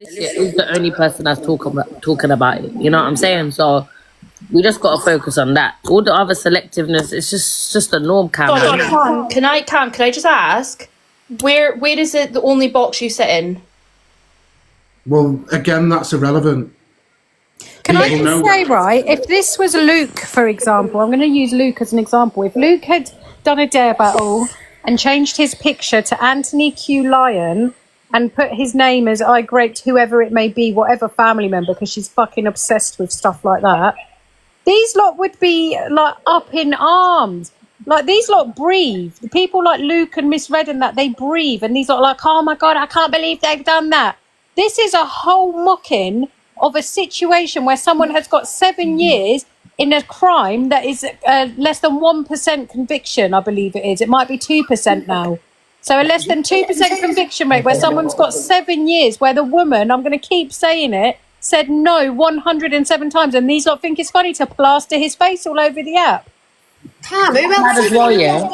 Alicia is the only person that's talking about it. You know what I'm saying? So we just got to focus on that. All the other selectiveness, it's just a norm, Cam. Can I just ask, where is it the only box you sit in? Well, again, that's irrelevant. Can I just say, right, if this was Luke, for example, I'm going to use Luke as an example. If Luke had done a dare battle and changed his picture to Anthony Q. Lyon and put his name as I graped whoever it may be, whatever family member, because she's fucking obsessed with stuff like that, these lot would be like up in arms. Like, these lot breathe. The people like Luke and Miss Red and that, they breathe. And these lot are like, oh my God, I can't believe they've done that. This is a whole mocking of a situation where someone has got 7 years in a crime that is less than 1% conviction, I believe it is. It might be 2% now. So a less than 2% conviction rate where someone's got 7 years, where the woman, I'm going to keep saying it, said no 107 times. And these lot think it's funny to plaster his face all over the app. Cam, who else is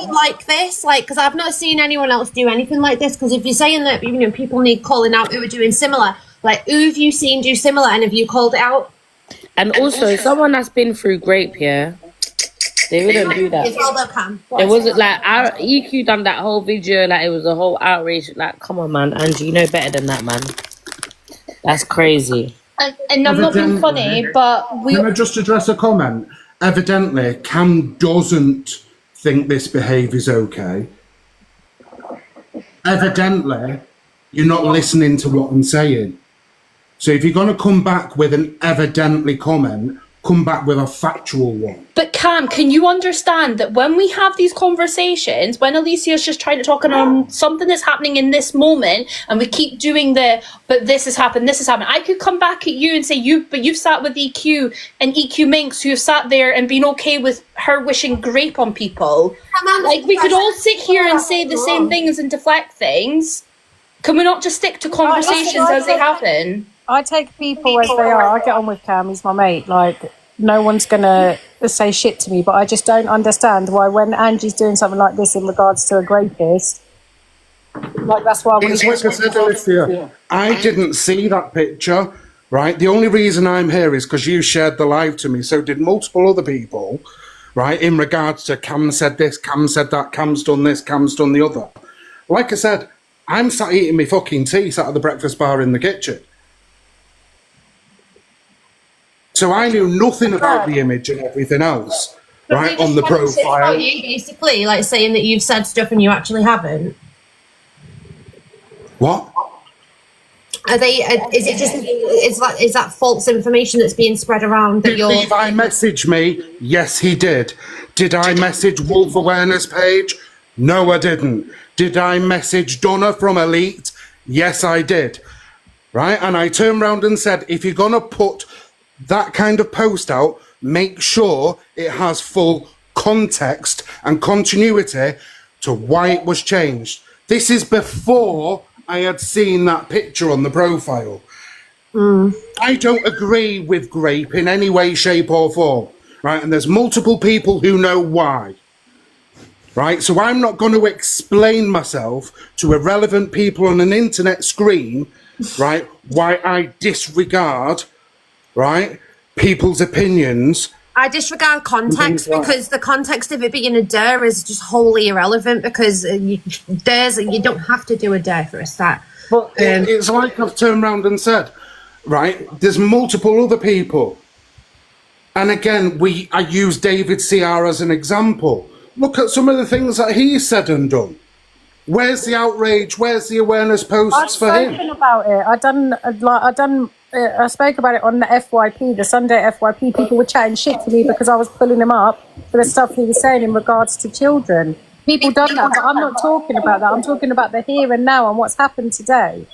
like this? Like, because I've not seen anyone else do anything like this. Because if you're saying that, you know, people need calling out who are doing similar, like, who have you seen do similar, and have you called it out? And also, someone that's been through grape, yeah, they wouldn't do that. It wasn't like our EQ done that whole video, like it was a whole outrage. Like, come on, man, Angie, you know better than that, man. That's crazy. And I'm not being funny, but Can I just address a comment? Evidently, Cam doesn't think this behaviour is okay. Evidently, you're not listening to what I'm saying. So if you're going to come back with an evidently comment, come back with a factual one. But Cam, can you understand that when we have these conversations, when Alicia's just trying to talk on something that's happening in this moment, and we keep doing but this has happened, I could come back at you and say, you've sat with EQ and EQ Minx who have sat there and been okay with her wishing grape on people. Like, we could all sit here and say the same things and deflect things. Can we not just stick to conversations as they happen? I take people as they are. I get on with Cam. He's my mate. Like, no one's going to say shit to me. But I just don't understand why when Angie's doing something like this in regards to a rapist, like, that's why I want to... Like I said, Alicia, I didn't see that picture, right? The only reason I'm here is because you shared the live to me. So did multiple other people, right? In regards to Cam said this, Cam said that, Cam's done this, Cam's done the other. Like I said, I'm sat eating my fucking tea, sat at the breakfast bar in the kitchen. So I knew nothing about the image and everything else, right, on the profile. You basically, like, saying that you've said stuff and you actually haven't. What? Are they? Is that false information that's being spread around that you're? Did Levi message me? Yes, he did. Did I message Wolf Awareness Page? No, I didn't. Did I message Donna from Elite? Yes, I did. Right, and I turned around and said, if you're gonna put that kind of post out, make sure it has full context and continuity to why it was changed. This is before I had seen that picture on the profile. I don't agree with grape in any way, shape or form, right? And there's multiple people who know why, right? So I'm not going to explain myself to irrelevant people on an internet screen, right, why I disregard, right, people's opinions. I disregard context because the context of it being a dare is just wholly irrelevant because you don't have to do a dare for a start. But it's like I've turned around and said, right, there's multiple other people. And again, I use David CR as an example. Look at some of the things that he said and done. Where's the outrage? Where's the awareness posts for him? I've spoken about it. I spoke about it on the FYP, the Sunday FYP. People were chatting shit to me because I was pulling him up for the stuff he was saying in regards to children. People done that, but I'm not talking about that. I'm talking about the here and now and what's happened today.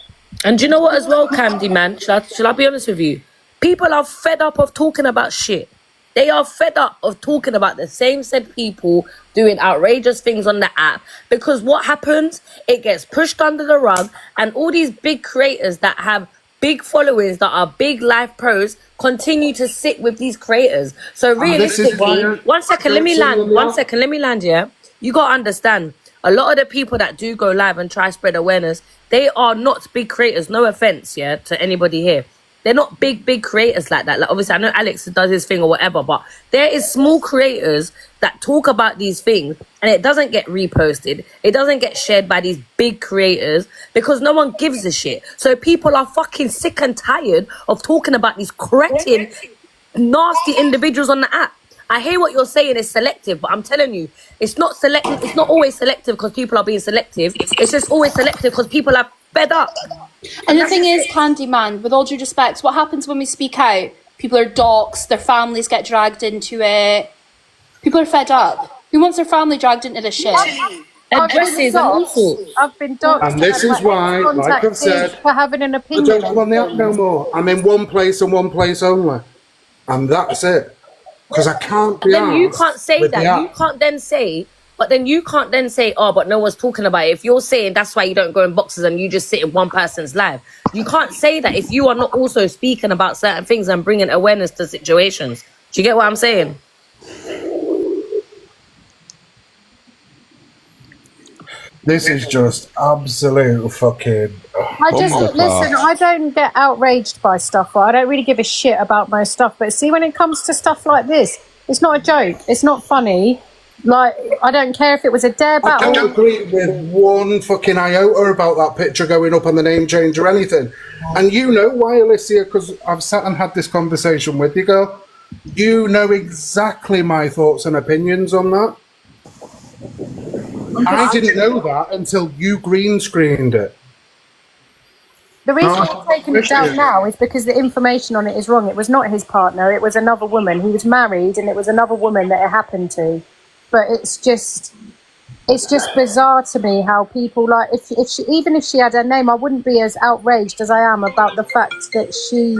And do you know what as well, Candy, man? Shall I be honest with you? People are fed up of talking about shit. They are fed up of talking about the same said people doing outrageous things on the app. Because what happens? It gets pushed under the rug, and all these big creators that have big followers, that are big life pros, continue to sit with these creators. So realistically, one second, let me land, yeah? You got to understand, a lot of the people that do go live and try spread awareness, they are not big creators. No offense, yeah, to anybody here. They're not big creators like that. Like, obviously, I know Alex does his thing or whatever, but there is small creators that talk about these things and it doesn't get reposted. It doesn't get shared by these big creators because no one gives a shit. So people are fucking sick and tired of talking about these cretin, nasty individuals on the app. I hear what you're saying is selective, but I'm telling you, it's not selective. It's not always selective because people are being selective. It's just always selective because people are fed up. And the thing is, Candyman, with all due respect, what happens when we speak out? People are doxxed, their families get dragged into it. People are fed up. Who wants their family dragged into this shit? Addresses and all sorts. I've been doxxed. And this is why, like I've said, for having an I opinion. don't go on the app no more. I'm in one place and one place only. And that's it. Because I can't be Then you arsed can't say with the that. app. You can't then say, but then you can't then say, oh, but no one's talking about it. If you're saying that's why you don't go in boxes and you just sit in one person's live, you can't say that if you are not also speaking about certain things and bringing awareness to situations. Do you get what I'm saying? This is just absolute fucking... I just listen. I don't get outraged by stuff. I don't really give a shit about most stuff. But see, when it comes to stuff like this, it's not a joke. It's not funny. Like, I don't care if it was a dare I battle. don't agree with one fucking iota about that picture going up on the name change or anything. And you know why, Alicia, because I've sat and had this conversation with you, girl. You know exactly my thoughts and opinions on that. I didn't know that until you green screened it. The reason I've taken it down now is because the information on it is wrong. It was not his partner. It was another woman. He was married, and it was another woman that it happened to. But it's just bizarre to me how people, like, if she, even if she had her name, I wouldn't be as outraged as I am about the fact that she.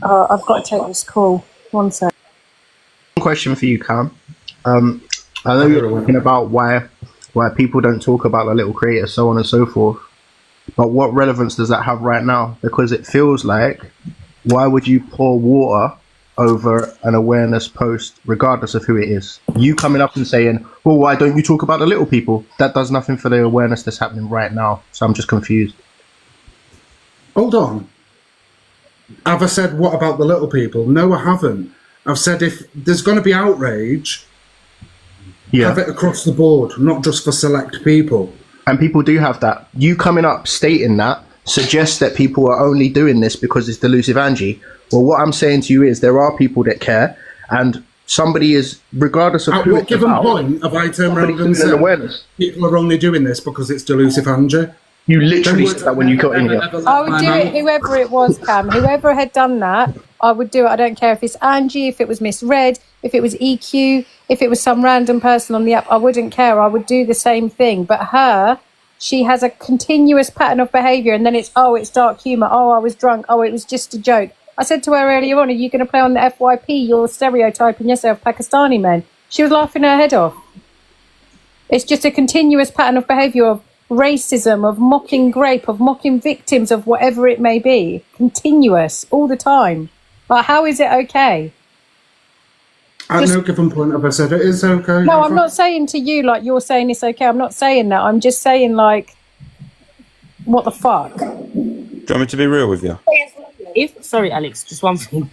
Oh, I've got to take this call. One sec. One question for you, Cam. I know you're talking about why people don't talk about the little creators, so on and so forth. But what relevance does that have right now? Because it feels like, why would you pour water over an awareness post, regardless of who it is? You coming up and saying, well, why don't you talk about the little people? That does nothing for the awareness that's happening right now. So I'm just confused. Hold on. Have I said what about the little people? No, I haven't. I've said if there's going to be outrage, have it across the board, not just for select people. And people do have that. You coming up stating that suggests that people are only doing this because it's Delusive Angie. Well, what I'm saying to you is there are people that care, and somebody is, regardless of At who what it's given about, point have I turned around and said awareness. people are only doing this because it's Delusive Angie? You literally said that when you got in here. I would do it, whoever it was, Cam. Whoever had done that, I would do it. I don't care if it's Angie, if it was Miss Red, if it was EQ, if it was some random person on the app. I wouldn't care. I would do the same thing. But her, she has a continuous pattern of behaviour, and then it's dark humour. Oh, I was drunk. Oh, it was just a joke. I said to her earlier on, are you going to play on the FYP? You're stereotyping yourself Pakistani men. She was laughing her head off. It's just a continuous pattern of behaviour of racism, of mocking grape, of mocking victims, of whatever it may be. Continuous, all the time. Like, how is it okay? At no given point have I said it is okay. No, I'm not saying to you like you're saying it's okay. I'm not saying that. I'm just saying, like, what the fuck? Do you want me to be real with you? Sorry, Alex, just one thing.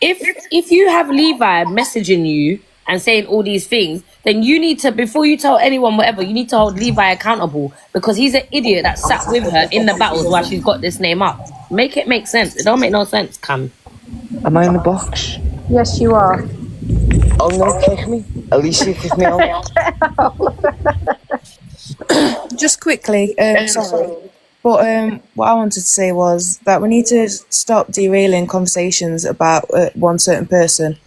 If you have Levi messaging you and saying all these things, then you need to, before you tell anyone whatever, you need to hold Levi accountable, because he's an idiot that sat with her in the battles while she's got this name up. Make it make sense. It don't make no sense, Cam. Am I in the box? Yes, you are. Oh no, kick me. Alicia, kick me out. Just quickly, sorry. But what I wanted to say was that we need to stop derailing conversations about one certain person.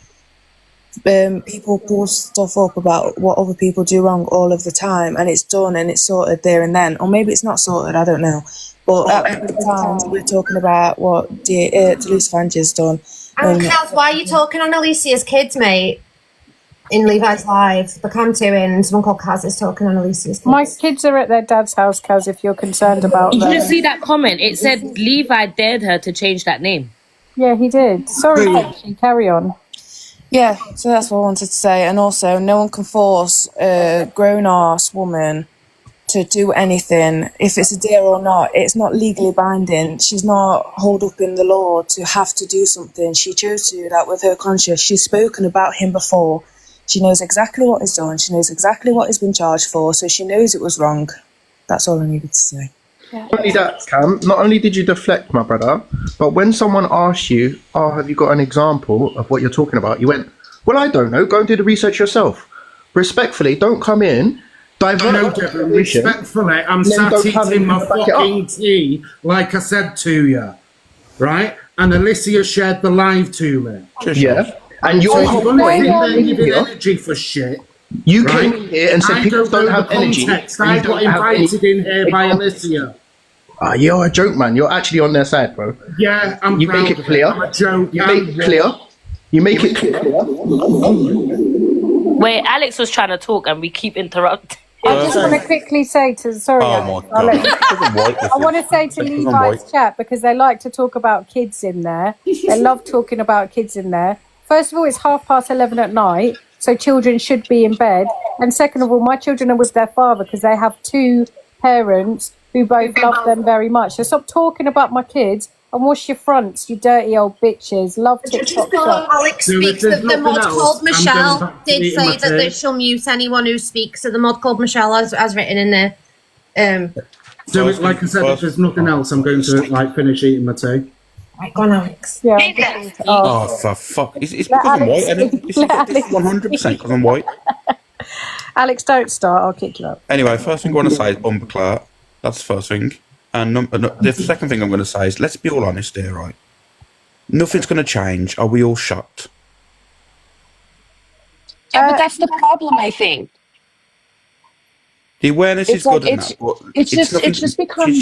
People pull stuff up about what other people do wrong all of the time, and it's done and it's sorted there and then. Or maybe it's not sorted, I don't know. But at the time, we're talking about what Delusive Angie's done. And Kaz, why are you talking on Alicia's kids, mate? In Levi's live, the Cam 2 and someone called Kaz is talking on Alicia's kids. My kids are at their dad's house, Kaz, if you're concerned about Did them. you see that comment? It said Levi dared her to change that name. Yeah, he did. Sorry, Lexi, carry on. Yeah, so that's what I wanted to say. And also, no one can force a grown-ass woman to do anything. If it's a deal or not, it's not legally binding. She's not holed up in the law to have to do something. She chose to do that with her conscience. She's spoken about him before. She knows exactly what he's done. She knows exactly what he's been charged for, so she knows it was wrong. That's all I needed to say. Not only that, Cam, not only did you deflect, my brother, but when someone asked you, oh, have you got an example of what you're talking about? You went, well, I don't know. Go and do the research yourself. Respectfully, don't come in, divert No, the Devin, conversation, respectfully, I'm and then sat don't have eating my anything to back it fucking up. tea, like I said to you, right? And Alicia shared the live to me. Yeah. And So your if you're whole going to point, sit there you giving here, energy for shit, you right? came in here and said I people don't know have the energy. context. and you I got don't have any invited in here by examples. Alicia. Ah, you're a joke, man. You're actually on their side, bro. Yeah, I'm You proud make it of clear. I'm a joke. You make it clear. You make it clear. Wait, Alex was trying to talk and we keep interrupting. I just want to quickly say to, sorry, Oh Alex, my I'll let god. you- Because I'm white, I want to say to Because I'm white. Levi's chat, because they like to talk about kids in there. They love talking about kids in there. First of all, it's 11:30 at night, so children should be in bed. And second of all, my children are with their father because they have two parents who both love them very much. So stop talking about my kids and wash your fronts, you dirty old bitches. Love TikTok shop. Alex So if speaks there's that the mod nothing else, called I'm Michelle going back to did eating my say that tea. she'll mute anyone who speaks. So the mod called Michelle as written in there. So it's like I said, if there's nothing else, I'm going to like finish eating my tea. Right, go on, Alex. Yeah. Oh, for fuck. It's Let because I'm Alex white, and speak. this Let is Alex 100% because I'm white. Alex, don't start. I'll kick you up. Anyway, first thing I want to say is Bumbleclart. That's the first thing. And the second thing I'm going to say is, let's be all honest here, right? Nothing's going to change. Are we all shocked? Yeah, but that's the problem, I think. The awareness It's is like good and that, but it's nothing- just become.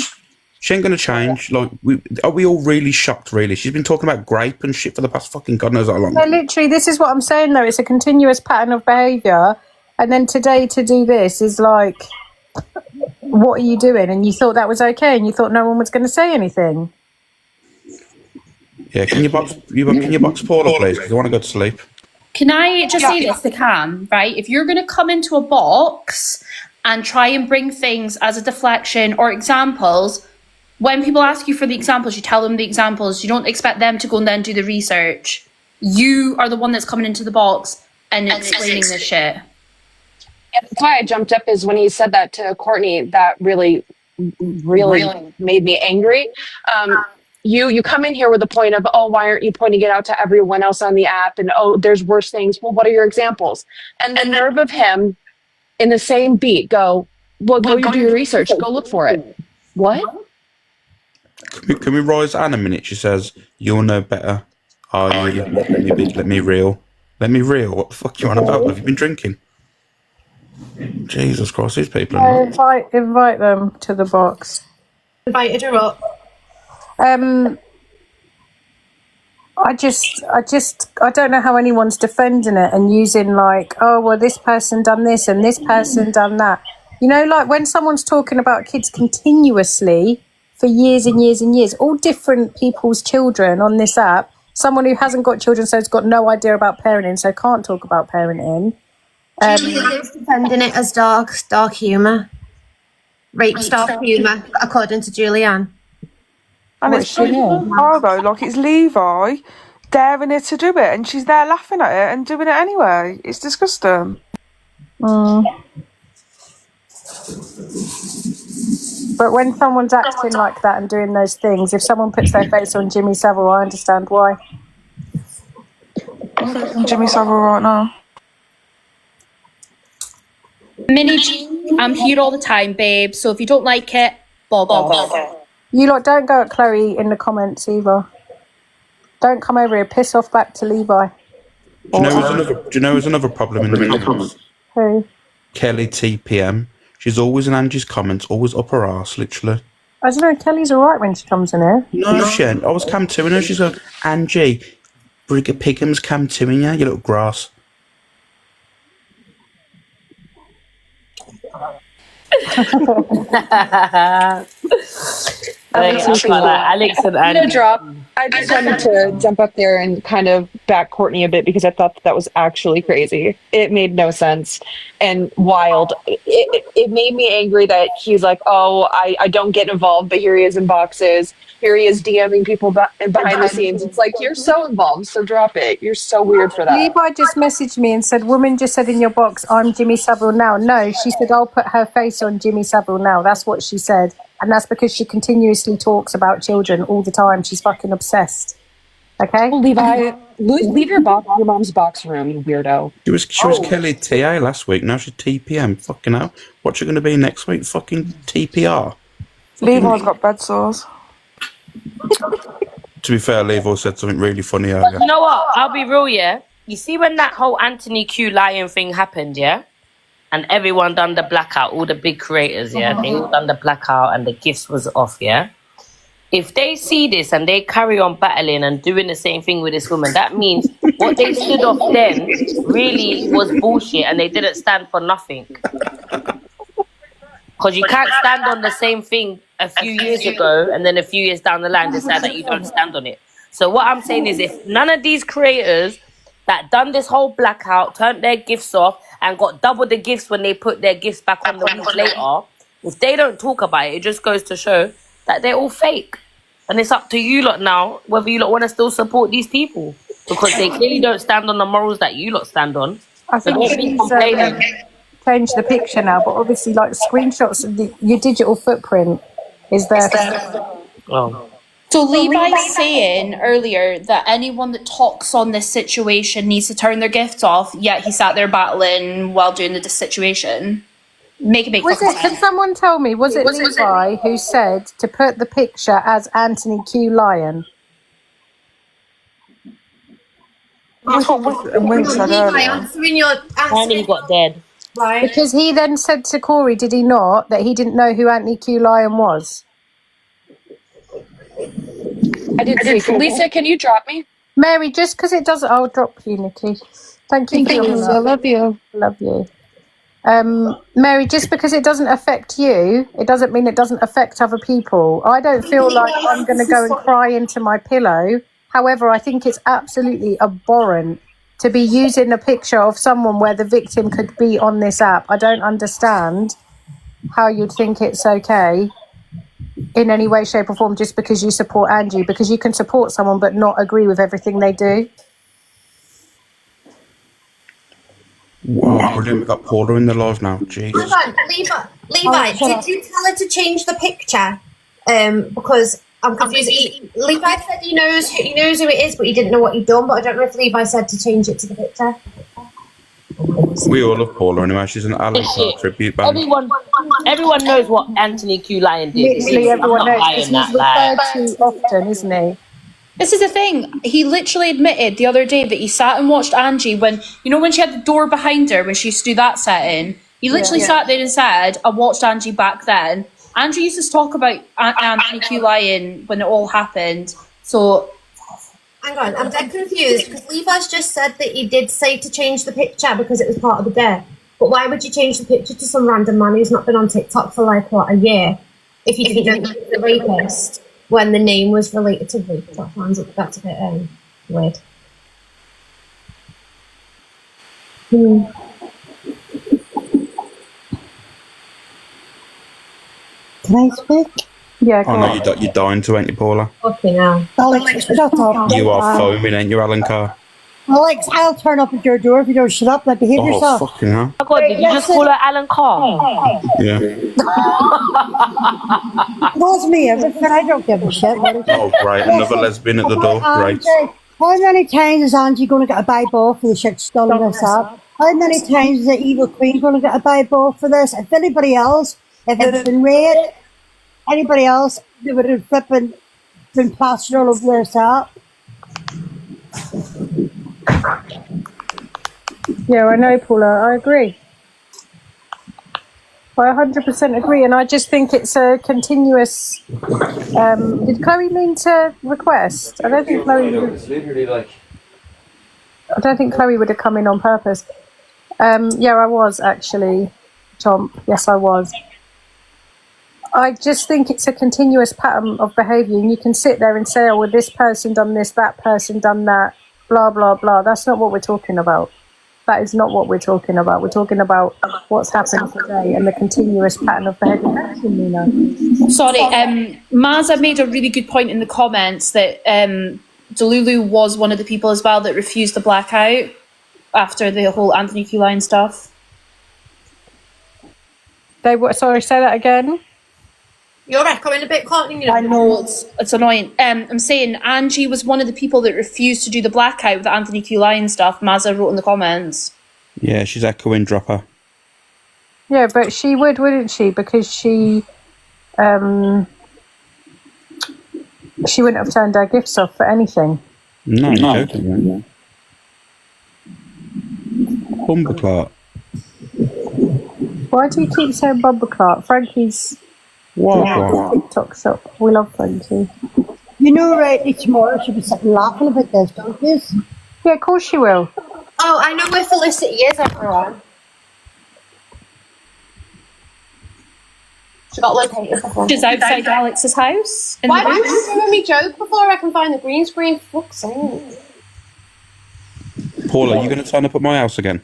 She ain't going to change. Like, are we all really shocked, really? She's been talking about grape and shit for the past fucking God knows how long. No, literally, this is what I'm saying, though. It's a continuous pattern of behaviour. And then today to do this is like, what are you doing? And you thought that was okay, and you thought no one was going to say anything. Yeah, can you box Paula, please? Because I want to go to sleep. Can I just say this to Cam, right? If you're going to come into a box and try and bring things as a deflection or examples, when people ask you for the examples, you tell them the examples. You don't expect them to go and then do the research. You are the one that's coming into the box and explaining this shit. Yeah, that's why I jumped up, is when he said that to Courtney, that really made me angry. You come in here with the point of, oh, why aren't you pointing it out to everyone else on the app? And, oh, there's worse things. Well, what are your examples? And the nerve of him in the same beat go, well, go do your research. Go look for it. What? Can we rise Anne a minute? She says, you'll know better. Oh, you let me reel. Let me reel. What the fuck you on about? Have you been drinking? Jesus Christ, these people are not. Invite them to the box. Invited her up. I don't know how anyone's defending it and using like, oh, well, this person done this and this person done that. You know, like when someone's talking about kids continuously for years and years and years, all different people's children on this app, someone who hasn't got children, so has got no idea about parenting, so can't talk about parenting. Julian's defending it as dark humour. Rape dark humour, according to Julianne. And it's so bizarre though, like it's Levi daring her to do it and she's there laughing at it and doing it anyway. It's disgusting. But when someone's acting like that and doing those things, if someone puts their face on Jimmy Savile, I understand why. I'm Jimmy Savile right now. Minnie G, I'm here all the time, babe. So if you don't like it, bog off. You lot don't go at Chloe in the comments either. Don't come over here, piss off back to Levi. Do you know there's another problem in the comments? Who? Kelly TPM. She's always in Angie's comments, always up her arse, literally. I don't know, Kelly's alright when she comes in here. No, she ain't. I was cam 2 and her. She's like, Angie, Brigger Pickham's cam 2 in ya, you little grass. Alex and Andy. I just wanted to jump up there and kind of back Courtney a bit because I thought that was actually crazy. It made no sense and wild. It made me angry that he's like, oh, I don't get involved, but here he is in boxes. Here he is DMing people behind the scenes. It's like, you're so involved, so drop it. You're so weird for that. Levi just messaged me and said, woman just said in your box, I'm Jimmy Savile now. No, she said, I'll put her face on Jimmy Savile now. That's what she said. And that's because she continuously talks about children all the time. She's fucking obsessed. Okay? Well, Levi, leave your mom's box room, you weirdo. She was Kelly TA last week. Now she's TPM. Fucking hell. What's she going to be next week? Fucking TPR. Levi's got bed sores. To be fair, Levi said something really funny earlier. You know what? I'll be real, yeah? You see when that whole Anthony Q Lion thing happened, yeah? And everyone done the blackout, all the big creators, yeah? They all done the blackout and the gifts was off, yeah? If they see this and they carry on battling and doing the same thing with this woman, that means what they stood off then really was bullshit and they didn't stand for nothing. Because you can't stand on the same thing a few years ago and then a few years down the line decide that you don't stand on it. So what I'm saying is if none of these creators that done this whole blackout, turned their gifts off and got double the gifts when they put their gifts back on the week later, if they don't talk about it, it just goes to show that they're all fake. And it's up to you lot now whether you lot want to still support these people because they clearly don't stand on the morals that you lot stand on. I think change the picture now, but obviously like screenshots of your digital footprint is there. Oh. So Levi's saying earlier that anyone that talks on this situation needs to turn their gifts off, yet he sat there battling while doing the situation. Can someone tell me, was it Levi who said to put the picture as Anthony Q Lion? That's what Wink said earlier. Annie got dead. Right. Because he then said to Corey, did he not, that he didn't know who Anthony Q Lion was? I did see. Lisa, can you drop me? Mary, just because it doesn't... I'll drop you, Nikki. Thank you. I love you. Love you. Mary, just because it doesn't affect you, it doesn't mean it doesn't affect other people. I don't feel like I'm going to go and cry into my pillow. However, I think it's absolutely abhorrent to be using a picture of someone where the victim could be on this app. I don't understand how you'd think it's okay in any way, shape or form just because you support Angie, because you can support someone but not agree with everything they do. Wow, brilliant. We got Paula in the live now. Jesus. Levi, did you tell her to change the picture? Because I'm confused. Levi said he knows who it is, but he didn't know what he'd done. But I don't know if Levi said to change it to the picture. We all love Paula anyway. She's an Alan Clark tribute band. Everyone knows what Anthony Q Lion did. Literally everyone knows because he's referred to often, isn't he? This is the thing. He literally admitted the other day that he sat and watched Angie when she had the door behind her when she used to do that setting. He literally sat there and said, I watched Angie back then. Angie used to talk about Anthony Q Lion when it all happened. So... Hang on, I'm dead confused because Levi's just said that he did say to change the picture because it was part of the day. But why would you change the picture to some random man who's not been on TikTok for like, what, a year? If you didn't know he was a rapist when the name was related to rape. That's a bit weird. Can I speak? Yeah, oh no, you're dying to, ain't you, Paula? Fucking hell. Alex, shut up. You are foaming, ain't you, Alan Carr? Alex, I'll turn up at your door if you don't shut up and behave yourself. Oh, fucking hell. Oh, God, did you just call her Alan Carr? Yeah. Calls me everything. I don't give a shit. Oh, great. Another lesbian at the door. Great. How many times is Angie going to get a bye ball for the shit she's done in this app? How many times is the evil queen going to get a bye ball for this? If anybody else, if it had been Red, anybody else, they would have been plastered all over this app. Yeah, I know, Paula. I agree. I 100% agree, and I just think it's a continuous. Did Chloe mean to request? I don't think Chloe would have come in on purpose. Yeah, I was actually, Chomp. Yes, I was. I just think it's a continuous pattern of behaviour, and you can sit there and say, oh, well, this person done this, that person done that, blah, blah, blah. That's not what we're talking about. That is not what we're talking about. We're talking about what's happened today and the continuous pattern of behaviour. Sorry, Maza made a really good point in the comments that Delulu was one of the people as well that refused the blackout after the whole Anthony Q Line stuff. Sorry, say that again. You're echoing a bit, Courtney. I know, it's annoying. I'm saying Angie was one of the people that refused to do the blackout with the Anthony Q Line stuff. Maza wrote in the comments. Yeah, she's echoing, drop her. Yeah, but she would, wouldn't she? Because she wouldn't have turned her gifts off for anything. No, you're joking, right? Bumbleclot. Why do you keep saying Bumbleclot? Frankie's TikTok shop. We love Frankie. You know, rightly tomorrow she'll be sitting laughing about this, don't you? Yeah, of course she will. Oh, I know where Felicity is, everyone. She got located before. She's outside Alex's house. Why didn't you show me joke before I can find the green screen? Fuck's sake. Paula, are you going to turn up at my house again?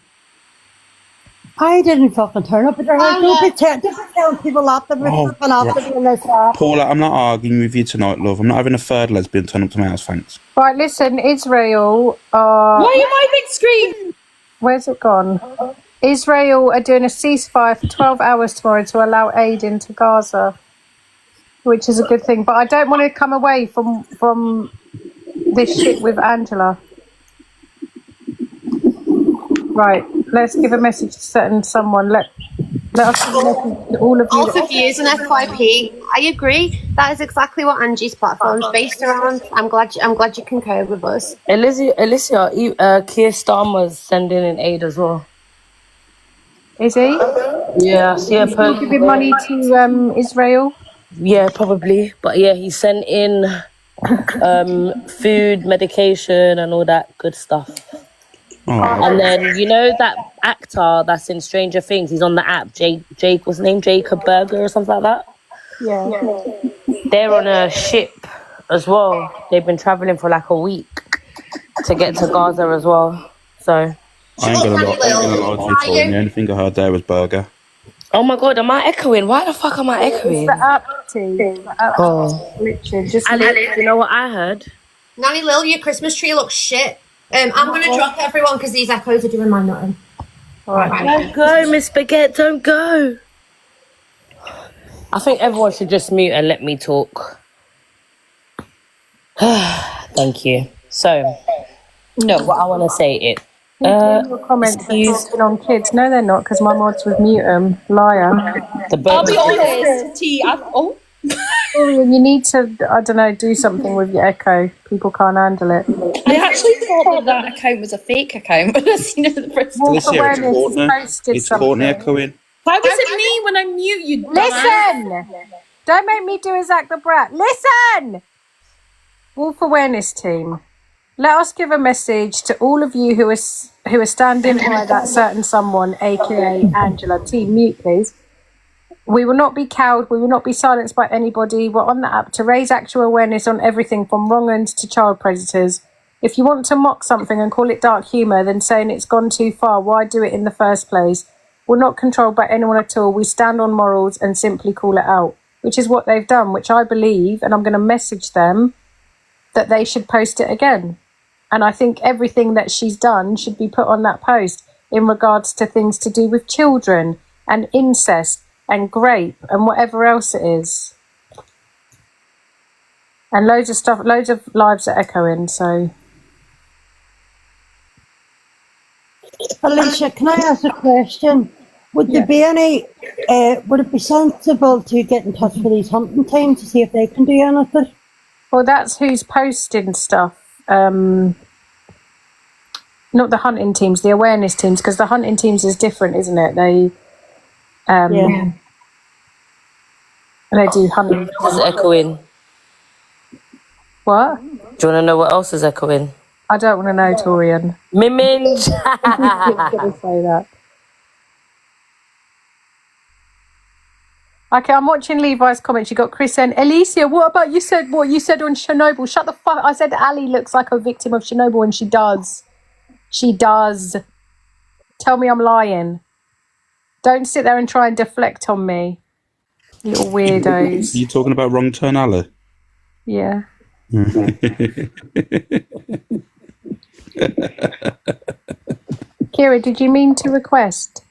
I didn't fucking turn up at her house. Don't tell people that they're fucking after doing this. Paula, I'm not arguing with you tonight, love. I'm not having a third lesbian turn up to my house, thanks. Right, listen, Israel. Why am I big screen? Where's it gone? Israel are doing a ceasefire for 12 hours tomorrow to allow aid into Gaza, which is a good thing. But I don't want to come away from this shit with Angela. Right, let's give a message to someone. Let us give a message to all of you. Also views and FYP. I agree. That is exactly what Angie's platform is based around. I'm glad you concur with us. Alicia, Keir Starmer's sending in aid as well. Is he? Yeah, I see a post. Giving money to Israel? Yeah, probably. But yeah, he sent in food, medication, and all that good stuff. Oh. And then, you know that actor that's in Stranger Things? He's on the app. Jake, what's his name? Jacob Berger or something like that? Yeah. They're on a ship as well. They've been travelling for like a week to get to Gaza as well. So I ain't gonna lie to you, Paul. The only thing I heard there was burger. oh my god, am I echoing? Why the fuck am I echoing? The app team. Oh. Literally, just Alice, you know what I heard? Nanny Lil, your Christmas tree looks shit. I'm going to drop everyone because these echoes are doing my nothing. Alright, don't go, Miss Spaghetti, don't go. I think everyone should just mute and let me talk. Thank you. So, no, what I want to say is, comments talking on kids. No, they're not, because my mods would mute them. Liar. I'll be honest, T. You need to, I don't know, do something with your echo. People can't handle it. I actually thought that account was a fake account, but I've seen it in the first It's Courtney echoing. Why was it me when I mute you? Listen! Don't make me do a Zach the Brat. Listen! Wolf Awareness Team, let us give a message to all of you who are standing by that certain someone, aka Angela. Team, mute please. We will not be cowed. We will not be silenced by anybody. We're on the app to raise actual awareness on everything from wrong uns to child predators. If you want to mock something and call it dark humour, then saying it's gone too far, why do it in the first place? We're not controlled by anyone at all. We stand on morals and simply call it out, which is what they've done, which I believe, and I'm going to message them, that they should post it again. And I think everything that she's done should be put on that post in regards to things to do with children and incest and grape and whatever else it is. And loads of stuff, loads of lives are echoing, so. Alicia, can I ask a question? Would there be any, would it be sensible to get in touch with these hunting teams to see if they can do anything? Well, that's who's posting stuff. Not the hunting teams, the awareness teams, because the hunting teams is different, isn't it? They they do hunting. What is echoing? What? Do you want to know what else is echoing? I don't want to know, Torian. Miminge. I'm going to say that. Okay, I'm watching Levi's comments. You got Chris and Alicia. What about what you said on Chernobyl? Shut the fuck. I said Ali looks like a victim of Chernobyl, and she does. She does. Tell me I'm lying. Don't sit there and try and deflect on me, little weirdos. You talking about Wrong Turn Allah? Yeah. Kira, did you mean to request?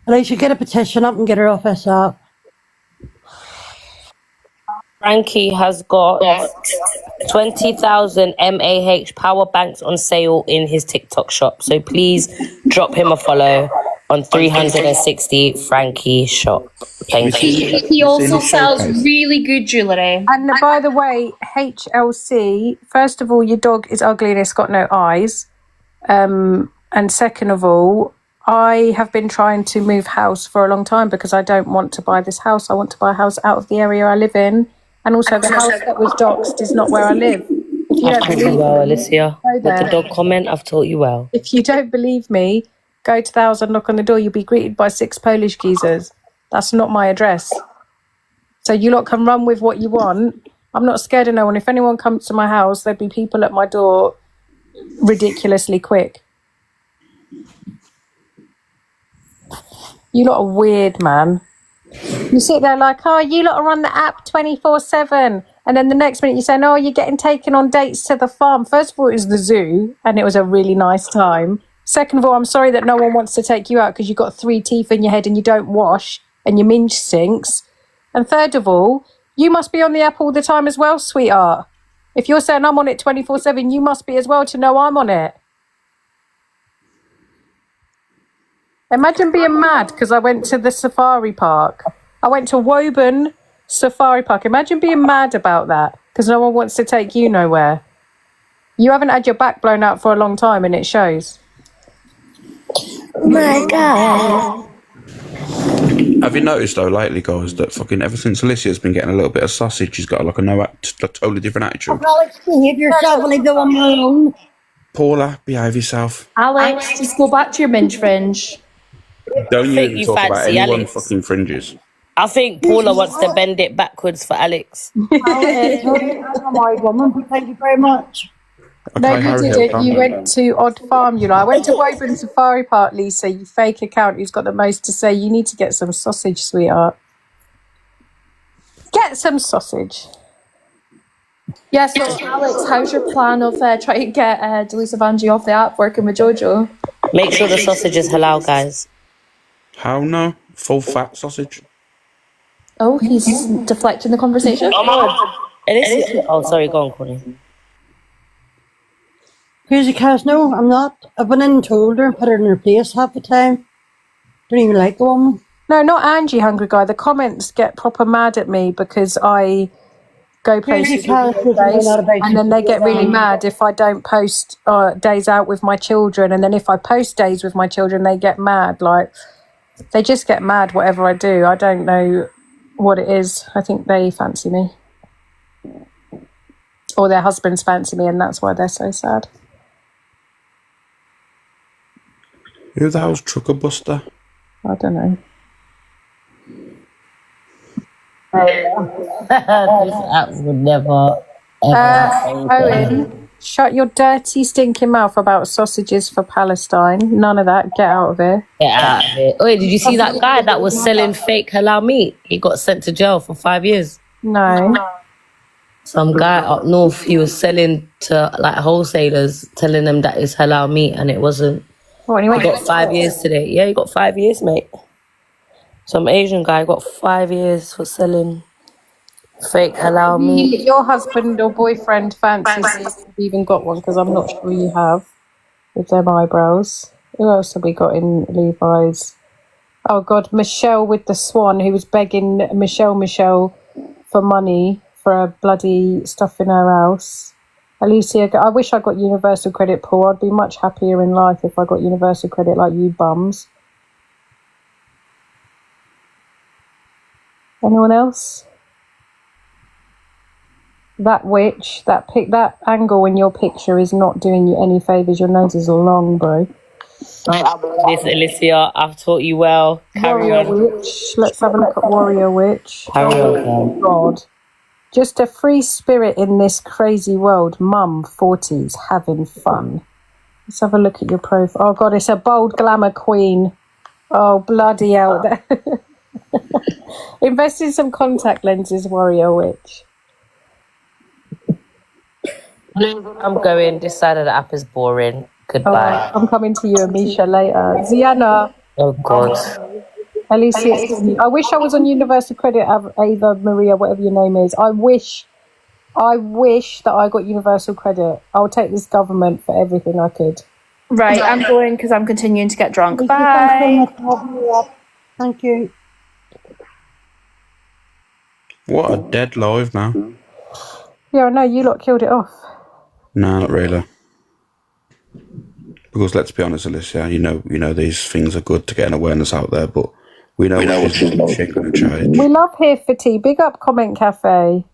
Alicia, get a petition up and get her office up. Frankie has got 20,000 mAh power banks on sale in his TikTok shop. So please drop him a follow on 360 Frankie shop. Thank you. He also sells really good jewellery. And by the way, HLC, first of all, your dog is ugly and it's got no eyes. And second of all, I have been trying to move house for a long time because I don't want to buy this house. I want to buy a house out of the area I live in. And also the house that was doxed is not where I live. If you I've don't taught you believe well, me, Alicia. go With there. the dog comment, I've taught you well. If you don't believe me, go to the house and knock on the door. You'll be greeted by 6 Polish geezers. That's not my address. So you lot can run with what you want. I'm not scared of no one. If anyone comes to my house, there'd be people at my door ridiculously quick. You lot are weird, man. You sit there like, oh, you lot are on the app 24/7. And then the next minute you say, no, you're getting taken on dates to the farm. First of all, it was the zoo and it was a really nice time. Second of all, I'm sorry that no one wants to take you out because you've got 3 teeth in your head and you don't wash and your minge stinks. And third of all, you must be on the app all the time as well, sweetheart. If you're saying I'm on it 24/7, you must be as well to know I'm on it. Imagine being mad because I went to the safari park. I went to Woburn Safari Park. Imagine being mad about that because no one wants to take you nowhere. You haven't had your back blown out for a long time and it shows. My God. Have you noticed though lately, guys, that fucking ever since Alicia's been getting a little bit of sausage, she's got like a totally different attitude. Alex, behave yourself and leave the woman alone. Paula, behave yourself. Alex, just go back to your minge fringe. Don't you think even you talk about fancy anyone Alex. fucking fringes. I think Paula wants to bend it backwards for Alex. Alex, I'm a white woman, but thank you very much. No, Okay, you Harry, didn't. calm You down. went to Odd Farm, you know. I went to Woburn Safari Park, Lisa, you fake account who's got the most to say. You need to get some sausage, sweetheart. Get some sausage. Yes, so Alex, how's your plan of trying to get Delusive Angie off the app working with Jojo? Make sure the sausage is halal, guys. How no? Full fat sausage? Oh, he's deflecting the conversation. Oh, sorry, go on, Connie. Here's the cast. No, I'm not. I've been in and told her and put her in her place half the time. Don't even like the woman. No, not Angie, Hungry Guy. The comments get proper mad at me because I go places with days, and then they get really mad if I don't post days out with my children, and then if I post days with my children, they get mad. Like, they just get mad whatever I do. I don't know what it is. I think they fancy me. Or their husbands fancy me, and that's why they're so sad. Who the hell's Trucker Buster? I don't know. This app would never, Owen, shut your dirty, stinking mouth about sausages for Palestine. None of that. Get out of here. Get out of here. Wait, did you see that guy that was selling fake halal meat? He got sent to jail for 5 years. No. Some guy up north, he was selling to like wholesalers, telling them that it's halal meat, and it wasn't. What, He got 5 years today. Yeah, he got 5 years, mate. Some Asian guy got 5 years for selling fake halal meat. Your husband or boyfriend fancies you if you've even got one, because I'm not sure you have, with them eyebrows. Who else have we got in Levi's? Oh, God, Michelle with the swan, who was begging Michelle for money for a bloody stuff in her house. Alicia, I wish I got universal credit, Paul. I'd be much happier in life if I got universal credit like you bums. Anyone else? That witch, that angle in your picture is not doing you any favours. Your nose is long, bro. This Alicia, I've taught you well. Carry Warrior on. Witch. Let's have a look at Warrior Witch. Carry Oh on. God. Just a free spirit in this crazy world. Mum, 40s, having fun. Let's have a look at your profile. Oh God, it's a bold glamour queen. Oh bloody hell. Invest in some contact lenses, Warrior Witch. I'm going. This side of the app is boring. Goodbye. I'm coming to you, Amisha, later. Ziana. Oh God. Alicia, I wish I was on Universal Credit, Ava Maria, whatever your name is. I wish that I got Universal Credit. I'll take this government for everything I could. Right, I'm going because I'm continuing to get drunk. Thank Bye. you. Thank you. What a dead live now. Yeah, I know, you lot killed it off. No, not really. Because let's be honest, Alicia, you know these things are good to get an awareness out there, but we know what she's going to change. We love Here for Tea. Big up Comment Cafe.